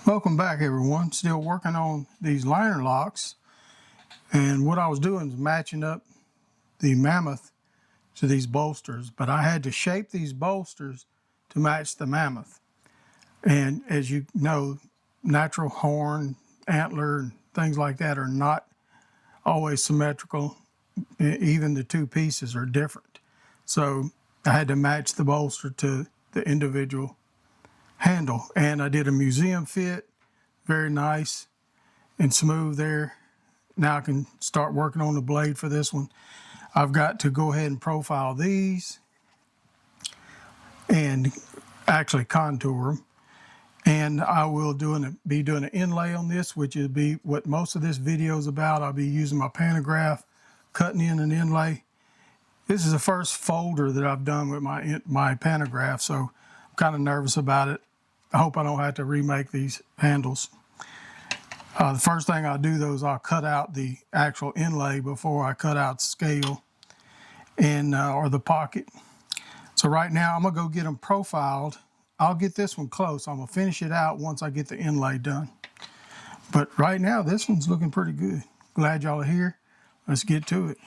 Welcome back, everyone. Still working on these liner locks, and what I was doing is matching up the Mammoth to these bolsters, but I had to shape these bolsters to match the Mammoth. And as you know, natural horn, antler, and things like that are not always symmetrical. Even the two pieces are different. So I had to match the bolster to the individual handle, and I did a museum fit, very nice and smooth there. Now I can start working on the blade for this one. I've got to go ahead and profile these and actually contour them, and I will be doing an inlay on this, which will be what most of this video is about. I'll be using my pantograph, cutting in an inlay. This is the first folder that I've done with my pantograph, so I'm kind of nervous about it. I hope I don't have to remake these handles. The first thing I'll do though is I'll cut out the actual inlay before I cut out the scale and or the pocket. So right now I'm gonna go get them profiled. I'll get this one close. I'm gonna finish it out once I get the inlay done. But right now this one's looking pretty good. Glad y'all are here. Let's get to it.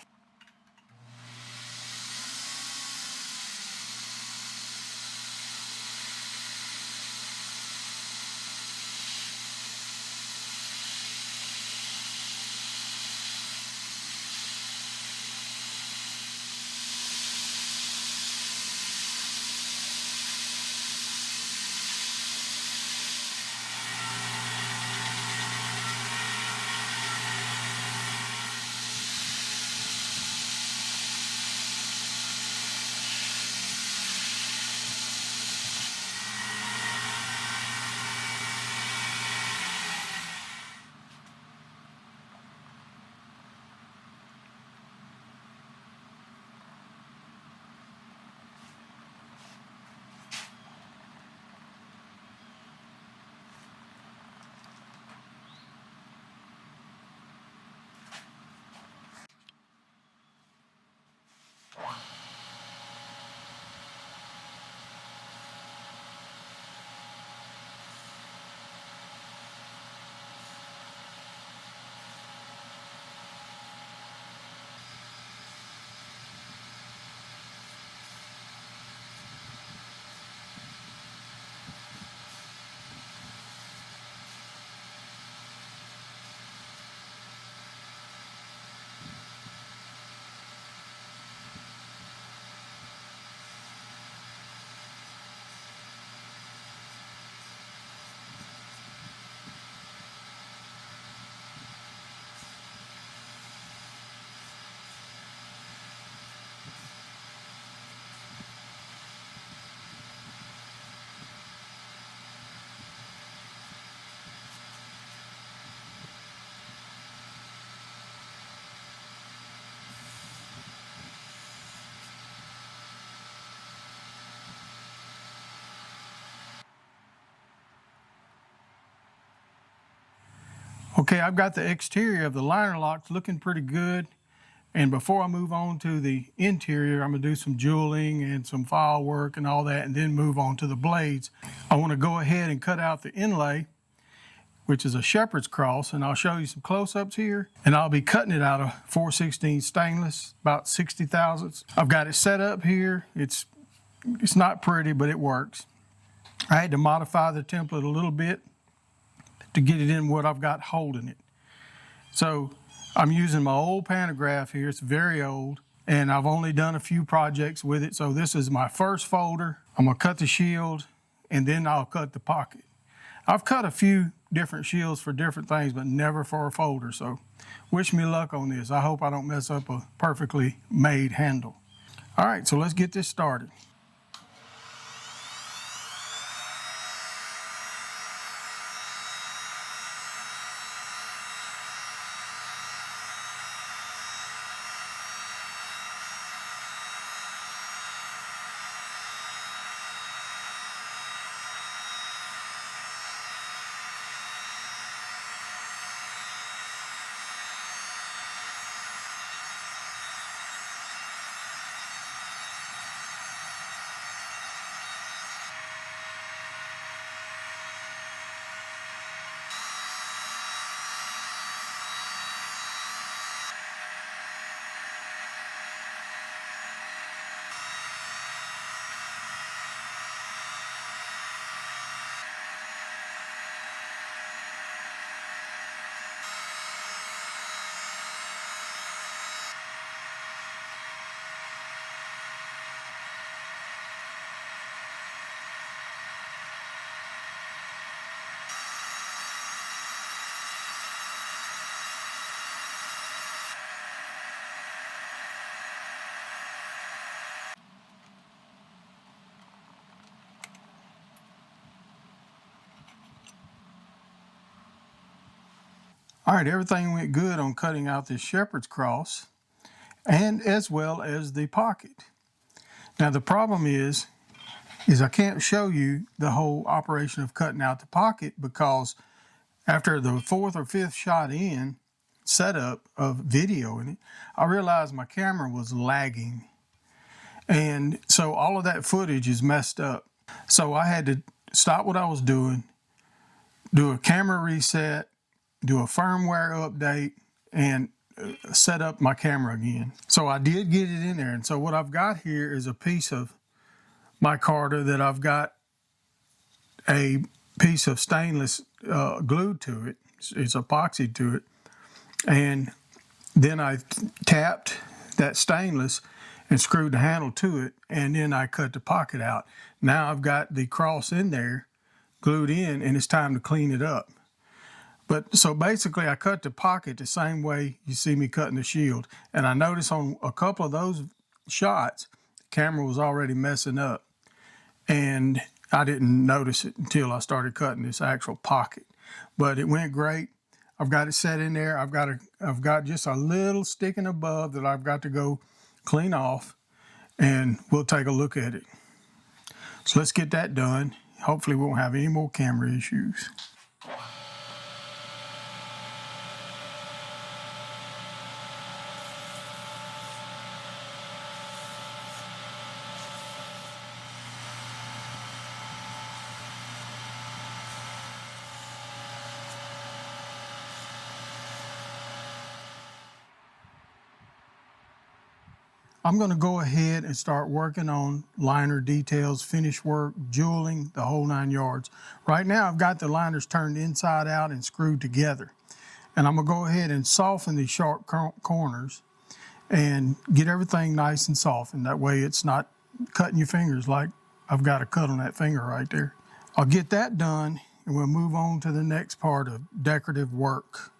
Okay, I've got the exterior of the liner locks looking pretty good. And before I move on to the interior, I'm gonna do some jeweling and some file work and all that, and then move on to the blades. I wanna go ahead and cut out the inlay, which is a Shepards Cross, and I'll show you some close-ups here. And I'll be cutting it out of 4/16 stainless, about 60 thousandths. I've got it set up here. It's not pretty, but it works. I had to modify the template a little bit to get it in what I've got holding it. So I'm using my old pantograph here. It's very old, and I've only done a few projects with it. So this is my first folder. I'm gonna cut the shield, and then I'll cut the pocket. I've cut a few different shields for different things, but never for a folder. So wish me luck on this. I hope I don't mess up a perfectly made handle. All right, so let's get this started. All right, everything went good on cutting out this Shepards Cross, and as well as the pocket. Now the problem is I can't show you the whole operation of cutting out the pocket, because after the fourth or fifth shot in setup of videoing it, I realized my camera was lagging. And so all of that footage is messed up. So I had to stop what I was doing, do a camera reset, do a firmware update, and set up my camera again. So I did get it in there. And so what I've got here is a piece of micarta that I've got a piece of stainless glued to it. It's epoxied to it. And then I tapped that stainless and screwed the handle to it, and then I cut the pocket out. Now I've got the cross in there glued in, and it's time to clean it up. But so basically I cut the pocket the same way you see me cutting the shield. And I noticed on a couple of those shots, the camera was already messing up. And I didn't notice it until I started cutting this actual pocket. But it went great. I've got it set in there. I've got just a little sticking above that I've got to go clean off, and we'll take a look at it. So let's get that done. Hopefully we won't have any more camera issues. I'm going to go ahead and start working on liner details, finish work, jeweling, the whole 9 yards. Right now I've got the liners turned inside out and screwed together. And I'm going to go ahead and soften these sharp corners and get everything nice and softened. That way it's not cutting your fingers like I've got a cut on that finger right there. I'll get that done, and we'll move on to the next part of decorative work.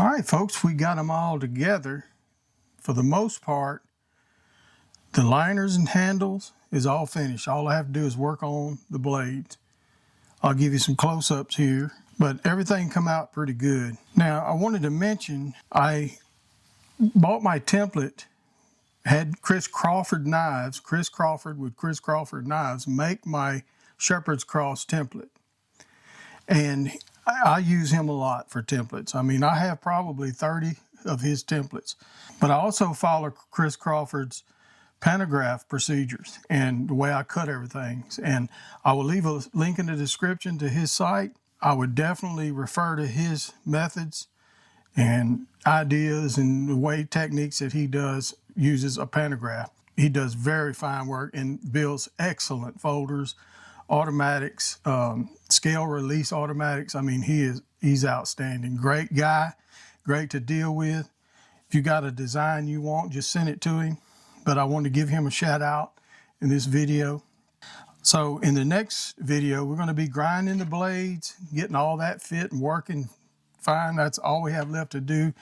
All right, folks, we got them all together. For the most part, the liners and handles is all finished. All I have to do is work on the blades. I'll give you some close-ups here, but everything come out pretty good. Now, I wanted to mention, I bought my template, had Chris Crawford knives, Chris Crawford with Chris Crawford knives, make my Shepards Cross template. And I use him a lot for templates. I mean, I have probably 30 of his templates, but I also follow Chris Crawford's pantograph procedures and the way I cut everything. And I will leave a link in the description to his site. I would definitely refer to his methods and ideas and the way techniques that he uses a pantograph. He does very fine work and builds excellent folders, automatics, scale release automatics. I mean, he's outstanding. Great guy, great to deal with. If you got a design you want, just send it to him. But I want to give him a shout out in this video. So in the next video, we're going to be grinding the blades, getting all that fit and working fine. That's all we have left to do.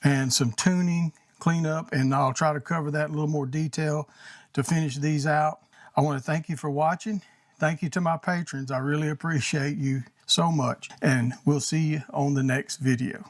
And some tuning, cleanup, and I'll try to cover that in a little more detail to finish these out. I want to thank you for watching. Thank you to my patrons. I really appreciate you so much. And we'll see you on the next video.